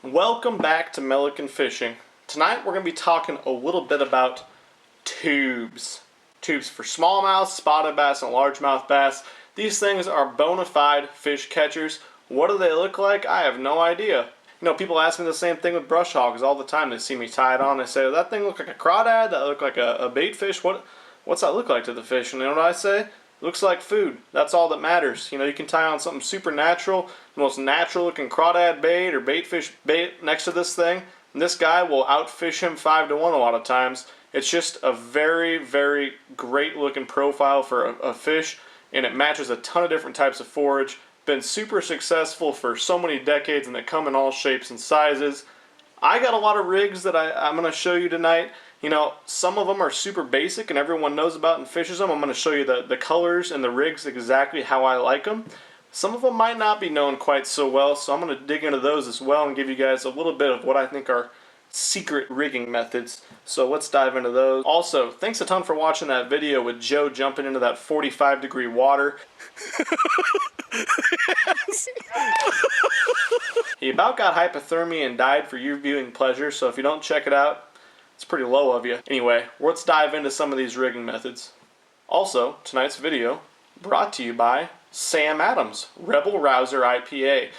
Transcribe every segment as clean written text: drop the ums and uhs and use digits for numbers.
Welcome back to Milliken Fishing. Tonight we're going to be talking a little bit about tubes. Tubes for smallmouth, spotted bass, and largemouth bass. These things are bona fide fish catchers. What do they look like? I have no idea. You know, people ask me the same thing with brush hogs all the time. They see me tie it on. They say, "Does that thing look like a crawdad? That look like a bait fish? What's that look like to the fish?" And you know what I say? Looks like food. That's all that matters. You know, you can tie on something super natural, the most natural looking crawdad bait or bait fish bait next to this thing, and this guy will outfish him 5-to-1 a lot of times. It's just a very, very great looking profile for a fish, and it matches a ton of different types of forage. Been super successful for so many decades, and they come in all shapes and sizes. I got a lot of rigs that I'm going to show you tonight. You know, some of them are super basic and everyone knows about and fishes them. I'm going to show you the colors and the rigs exactly how I like them. Some of them might not be known quite so well, so I'm going to dig into those as well and give you guys a little bit of what I think are secret rigging methods. So let's dive into those. Also, thanks a ton for watching that video with Joe jumping into that 45-degree water. He about got hypothermia and died for your viewing pleasure, so if you don't check it out, it's pretty low of you. Anyway, let's dive into some of these rigging methods. Also, tonight's video brought to you by Sam Adams Rebel Rouser IPA.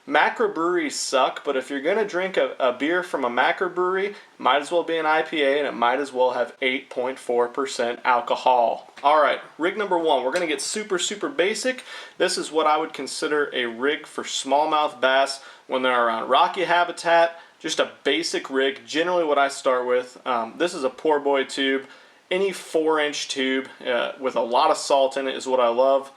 Macrobreweries suck, but if you're going to drink a beer from a macrobrewery, it might as well be an IPA, and it might as well have 8.4% alcohol. Alright, rig number one. We're going to get super, super basic. This is what I would consider a rig for smallmouth bass when they're around rocky habitat. Just a basic rig, generally what I start with. This is a poor boy tube. Any 4-inch tube with a lot of salt in it is what I love.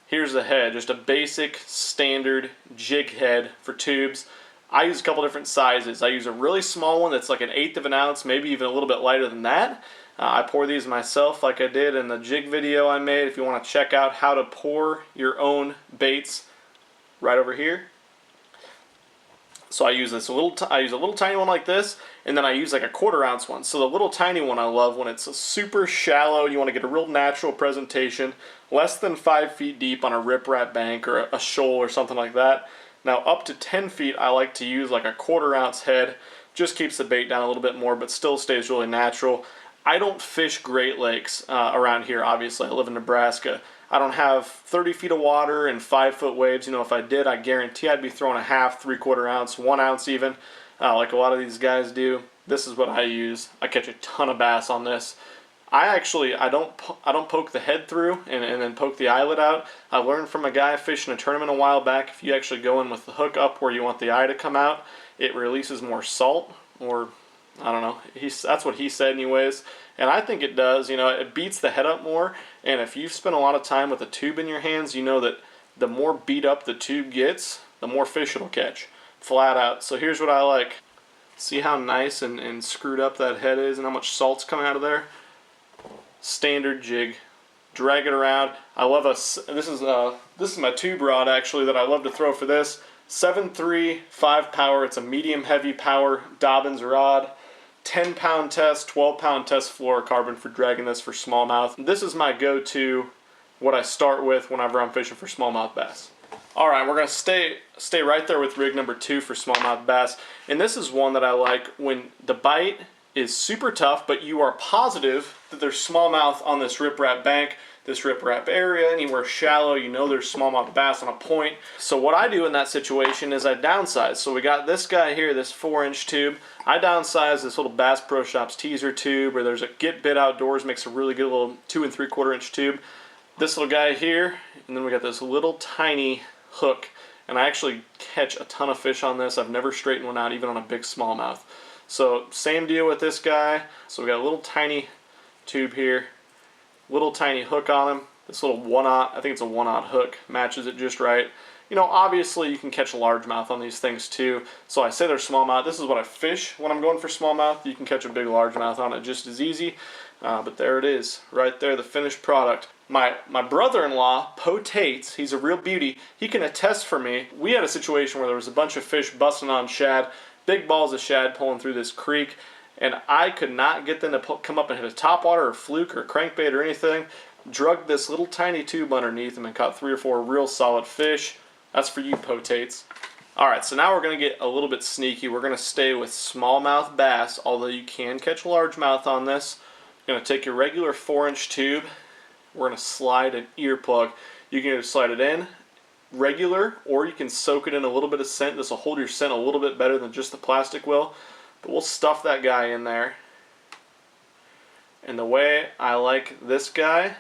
Here's the head, just a basic standard jig head for tubes. I use a couple different sizes. I use a really small one that's like 1/8 of an ounce, maybe even a little bit lighter than that. I pour these myself like I did in the jig video I made. If you want to check out how to pour your own baits, right over here. So I use a little tiny one like this, and then I use like a 1/4 ounce one. So the little tiny one I love when it's super shallow. You want to get a real natural presentation, less than 5 feet deep on a riprap bank or a shoal or something like that. Now up to 10 feet, I like to use like a 1/4 ounce head. Just keeps the bait down a little bit more, but still stays really natural. I don't fish Great Lakes around here. Obviously, I live in Nebraska. I don't have 30 feet of water and 5-foot waves. You know, if I did, I guarantee I'd be throwing a 1/2, 3/4 ounce, 1 ounce even, like a lot of these guys do. This is what I use. I catch a ton of bass on this. I don't poke the head through and then poke the eyelid out. I learned from a guy fishing a tournament a while back, if you actually go in with the hook up where you want the eye to come out, it releases more salt, or I don't know. That's what he said anyways. And I think it does. You know, it beats the head up more. And if you've spent a lot of time with a tube in your hands, you know that the more beat up the tube gets, the more fish it'll catch. Flat out. So here's what I like. See how nice and screwed up that head is and how much salt's coming out of there? Standard jig. Drag it around. I love this is my tube rod actually that I love to throw for this. 7.3 5 power. It's a medium heavy power Dobbins rod. 10-pound test, 12-pound test fluorocarbon for dragging this for smallmouth. This is my go-to, what I start with whenever I'm fishing for smallmouth bass. Alright, we're going to stay right there with rig number 2 for smallmouth bass. And this is one that I like when the bite is super tough, but you are positive that there's smallmouth on this riprap bank, this riprap area, anywhere shallow, you know there's smallmouth bass on a point. So what I do in that situation is I downsize. So we got this guy here, this 4-inch tube. I downsize this little Bass Pro Shops teaser tube, or there's a Get Bit Outdoors, makes a really good little 2 3/4 inch tube. This little guy here, and then we got this little tiny hook. And I actually catch a ton of fish on this. I've never straightened one out, even on a big smallmouth. So same deal with this guy. So we got a little tiny tube here. Little tiny hook on him. This little 1/0, I think it's a 1/0 hook, matches it just right. You know, obviously you can catch a largemouth on these things too. So I say they're smallmouth. This is what I fish when I'm going for smallmouth. You can catch a big largemouth on it just as easy. But there it is, right there, the finished product. My brother-in-law, Potates, he's a real beauty. He can attest for me. We had a situation where there was a bunch of fish busting on shad, big balls of shad pulling through this creek. And I could not get them to come up and hit a topwater or fluke or crankbait or anything. Drugged this little tiny tube underneath them and caught 3 or 4 real solid fish. That's for you, Potates. Alright, so now we're going to get a little bit sneaky. We're going to stay with smallmouth bass, although you can catch largemouth on this. You're going to take your regular 4-inch tube. We're going to slide an ear plug. You can either slide it in regular, or you can soak it in a little bit of scent. This will hold your scent a little bit better than just the plastic will. But we'll stuff that guy in there. And the way I like this guy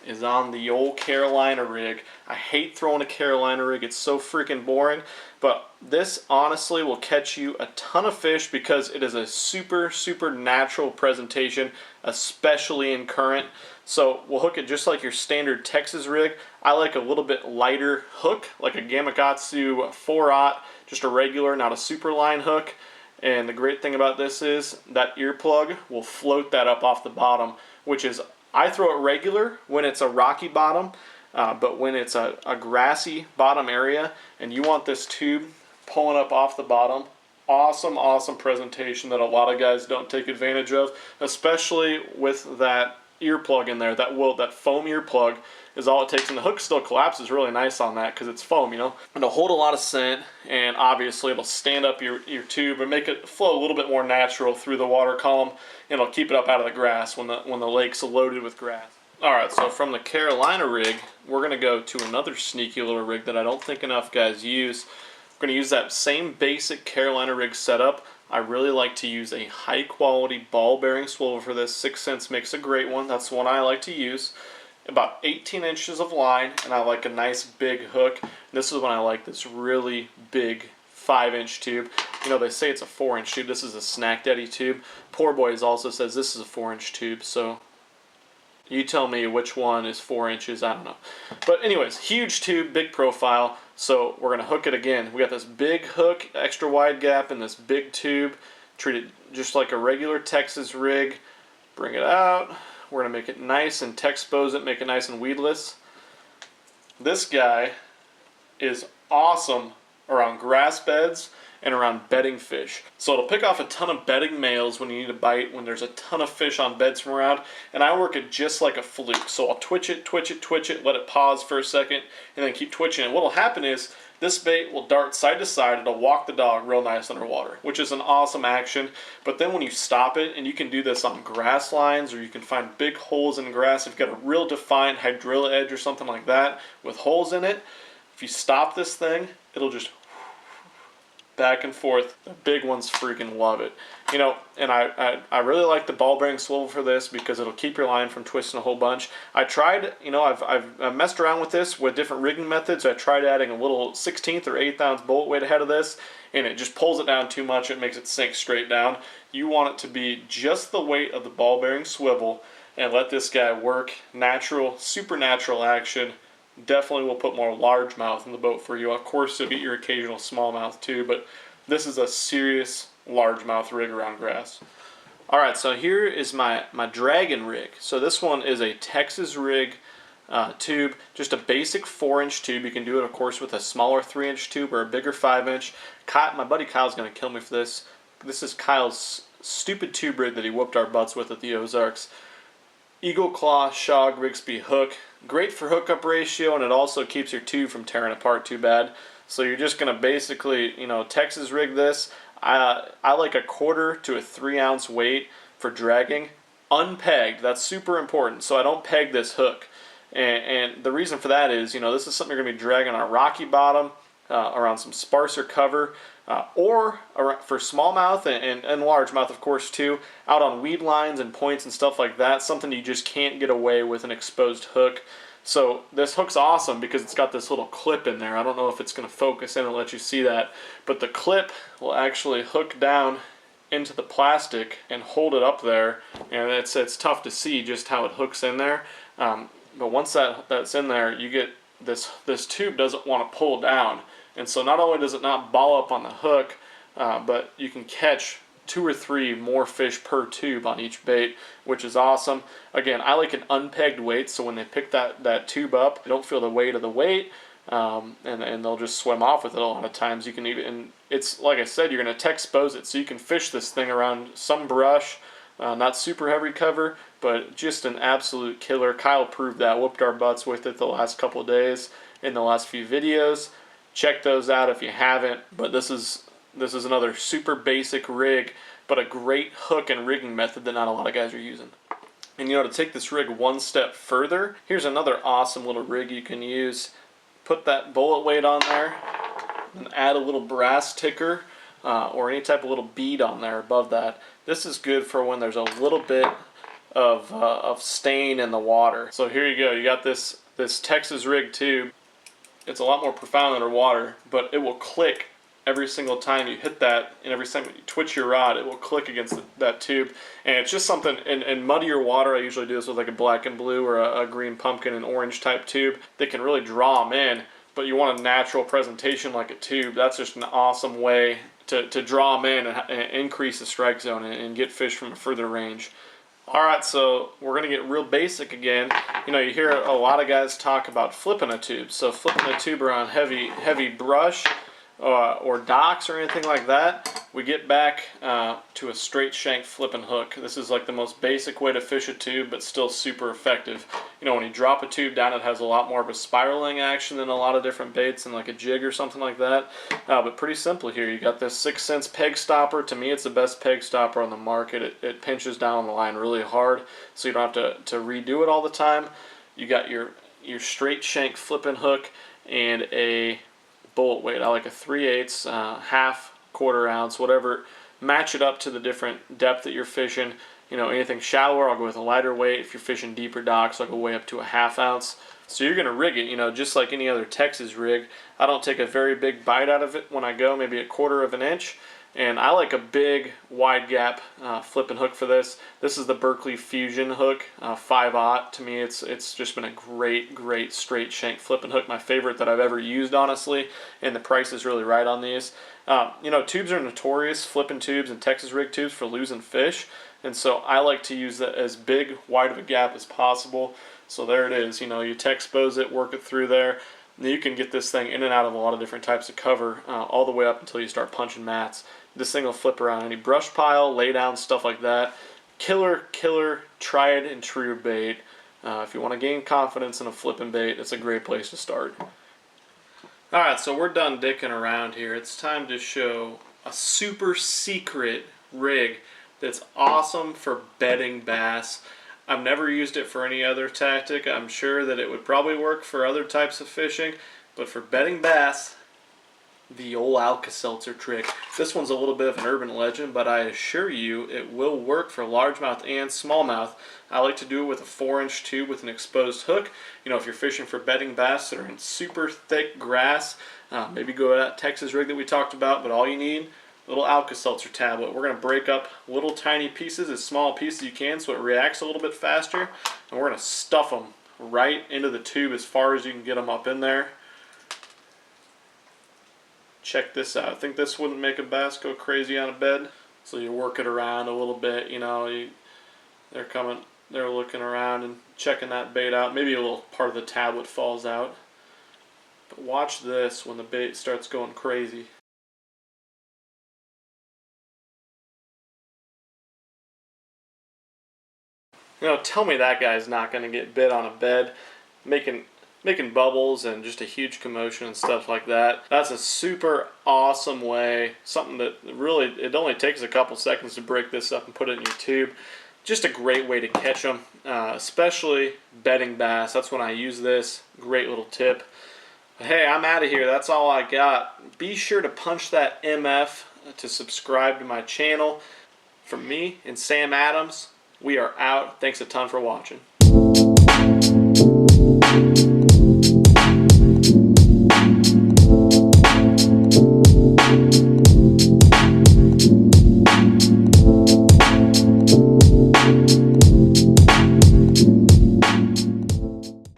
is on the old Carolina rig. I hate throwing a Carolina rig. It's so freaking boring. But this honestly will catch you a ton of fish because it is a super, super natural presentation, especially in current. So we'll hook it just like your standard Texas rig. I like a little bit lighter hook, like a Gamakatsu 4/0, just a regular, not a super line hook. And the great thing about this is that earplug will float that up off the bottom, which is, I throw it regular when it's a rocky bottom, but when it's a grassy bottom area and you want this tube pulling up off the bottom, awesome, awesome presentation that a lot of guys don't take advantage of, especially with that earplug in there. That foam earplug is all it takes, and the hook still collapses really nice on that because it's foam, you know. It'll hold a lot of scent, and obviously it'll stand up your tube and make it flow a little bit more natural through the water column, and it'll keep it up out of the grass when the lake's loaded with grass. Alright, so from the Carolina rig, we're going to go to another sneaky little rig that I don't think enough guys use. We're going to use that same basic Carolina rig setup. I really like to use a high quality ball bearing swivel for this. 6 cents makes a great one. That's the one I like to use. About 18 inches of line, and I like a nice big hook. This is when I like this really big 5-inch tube. You know, they say it's a 4-inch tube. This is a Snack Daddy tube. Poor Boys also says this is a 4-inch tube, so you tell me which one is 4 inches. I don't know. But anyways, huge tube, big profile. So we're going to hook it again. We got this big hook, extra wide gap in this big tube. Treat it just like a regular Texas rig. Bring it out. We're going to make it nice and expose it, make it nice and weedless. This guy is awesome around grass beds and around bedding fish. So it'll pick off a ton of bedding males when you need a bite, when there's a ton of fish on beds from around, and I work it just like a fluke. So I'll twitch it, twitch it, twitch it, let it pause for a second, and then keep twitching it. What'll happen is this bait will dart side to side. It'll walk the dog real nice underwater, which is an awesome action. But then when you stop it, and you can do this on grass lines, or you can find big holes in grass, if you've got a real defined hydrilla edge or something like that with holes in it, if you stop this thing, it'll just back and forth. The big ones freaking love it. You know, and I really like the ball bearing swivel for this because it'll keep your line from twisting a whole bunch. I tried, you know, I've messed around with this with different rigging methods. I tried adding a little 1/16 or 1/8 ounce bolt weight ahead of this, and it just pulls it down too much. It makes it sink straight down. You want it to be just the weight of the ball bearing swivel, and let this guy work. Natural, supernatural action. Definitely will put more largemouth in the boat for you. Of course, you'll get your occasional smallmouth too, but this is a serious largemouth rig around grass. Alright, so here is my dragon rig. So this one is a Texas rig tube, just a basic 4-inch tube. You can do it, of course, with a smaller 3-inch tube or a bigger 5-inch. My buddy Kyle's going to kill me for this. This is Kyle's stupid tube rig that he whooped our butts with at the Ozarks. Eagle Claw Shaw Grigsby hook. Great for hookup ratio, and it also keeps your tube from tearing apart too bad. So you're just going to basically, you know, Texas rig this. I like a 1/4 to a 3 ounce weight for dragging. Unpegged, that's super important. So I don't peg this hook. And the reason for that is, you know, this is something you're going to be dragging on a rocky bottom, around some sparser cover, or for smallmouth and largemouth, of course, too, out on weed lines and points and stuff like that. Something you just can't get away with an exposed hook. So this hook's awesome because it's got this little clip in there. I don't know if it's going to focus in and let you see that, but the clip will actually hook down into the plastic and hold it up there, and it's tough to see just how it hooks in there. But once that's in there, you get this tube doesn't want to pull down. And so not only does it not ball up on the hook, but you can catch 2 or 3 more fish per tube on each bait, which is awesome. Again, I like an unpegged weight, so when they pick that tube up, they don't feel the weight of the weight, and they'll just swim off with it a lot of times. You can even, and it's like I said, you're going to expose it, so you can fish this thing around some brush, not super heavy cover, but just an absolute killer. Kyle proved that, whooped our butts with it the last couple of days in the last few videos. Check those out if you haven't. But this is another super basic rig, but a great hook and rigging method that not a lot of guys are using. And to take this rig one step further, here's another awesome little rig you can use. Put that bullet weight on there and add a little brass ticker or any type of little bead on there above that. This is good for when there's a little bit of stain in the water. So here you go. You got this Texas rig tube. It's a lot more profound underwater, but it will click every single time you hit that, and every time you twitch your rod, it will click against that tube. And it's just something, in muddier water, I usually do this with like a black and blue or a green pumpkin and orange type tube that can really draw them in, but you want a natural presentation like a tube. That's just an awesome way to draw them in and increase the strike zone and get fish from a further range. Alright, so we're going to get real basic again. You hear a lot of guys talk about flipping a tube. So flipping a tube around heavy brush, or docks or anything like that, we get back to a straight shank flipping hook. This is like the most basic way to fish a tube, but still super effective. When you drop a tube down, it has a lot more of a spiraling action than a lot of different baits and like a jig or something like that. But pretty simple here. You got this 6 cents peg stopper. To me, it's the best peg stopper on the market. It pinches down the line really hard, so you don't have to redo it all the time. You got your straight shank flipping hook and a bullet weight. I like a 3/8, half, quarter ounce, whatever. Match it up to the different depth that you're fishing. Anything shallower, I'll go with a lighter weight. If you're fishing deeper docks, I'll go way up to a 1/2 ounce. So you're going to rig it, just like any other Texas rig. I don't take a very big bite out of it when I go, maybe 1/4 of an inch. And I like a big, wide gap flipping hook for this. This is the Berkley Fusion hook, 5/0. To me, it's just been a great straight shank flipping hook. My favorite that I've ever used, honestly. And the price is really right on these. Tubes are notorious, flipping tubes and Texas rig tubes, for losing fish. And so I like to use that as big, wide of a gap as possible. So there it is. You Texpose it, work it through there. And you can get this thing in and out of a lot of different types of cover, all the way up until you start punching mats. This thing will flip around any brush pile, lay down, stuff like that. Killer, tried and true bait. If you want to gain confidence in a flipping bait, it's a great place to start. Alright, so we're done dicking around here. It's time to show a super secret rig that's awesome for bedding bass. I've never used it for any other tactic. I'm sure that it would probably work for other types of fishing, but for bedding bass, the old Alka-Seltzer trick. This one's a little bit of an urban legend, but I assure you it will work for largemouth and smallmouth. I like to do it with a 4-inch tube with an exposed hook. If you're fishing for bedding bass that are in super thick grass, maybe go to that Texas rig that we talked about, but all you need, a little Alka-Seltzer tablet. We're going to break up little tiny pieces, as small a piece as you can, so it reacts a little bit faster, and we're going to stuff them right into the tube as far as you can get them up in there. Check this out. I think this wouldn't make a bass go crazy on a bed. So you work it around a little bit, they're looking around and checking that bait out. Maybe a little part of the tablet falls out. But watch this when the bait starts going crazy. Tell me that guy's not going to get bit on a bed, making bubbles and just a huge commotion and stuff like that. That's a super awesome way, something that really, it only takes a couple seconds to break this up and put it in your tube. Just a great way to catch them, especially bedding bass. That's when I use this. Great little tip. But hey, I'm out of here. That's all I got. Be sure to punch that MF to subscribe to my channel. From me and Sam Adams, we are out. Thanks a ton for watching.